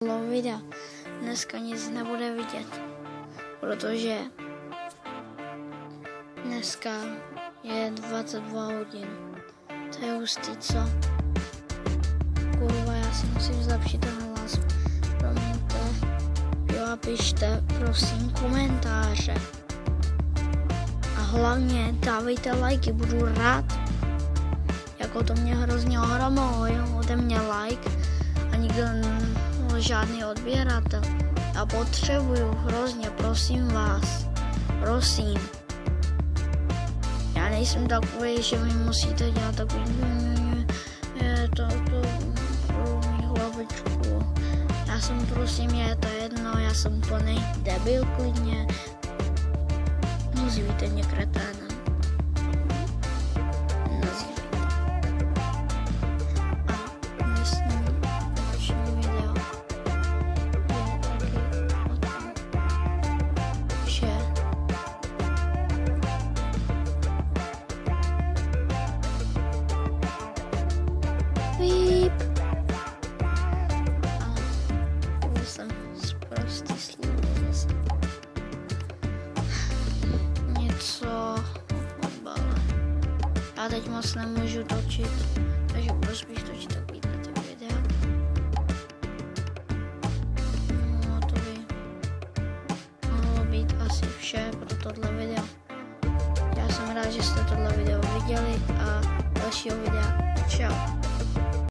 videa. Dneska nic nebude vidět, protože dneska je 22 hodin. To je hustý, co? Kurva, já si musím zlepšit ten hlas. Promiňte. Jo, a pište, prosím, komentáře. A hlavně dávejte lajky, budu rád. Jako to mě hrozně ohromilo, jo, ode mě like a nikdo žádný odběratel. Já potřebuju hrozně, prosím vás, prosím. Já nejsem takový, že mi musíte dělat takový to pro hlavičku. Já jsem, prosím, je to jedno, já jsem plný debil klidně. Nazývejte mě kreténem. Nazývejte. A dnešní video je taky o tom, že a jsem sprostý slovo zase. Něco odbale. Já teď moc nemůžu točit, takže budu spíš točit takovýhle ty videa. No to by mohlo být asi vše pro tohle video. Já jsem rád, že jste tohle video viděli a dalšího videa. Čau.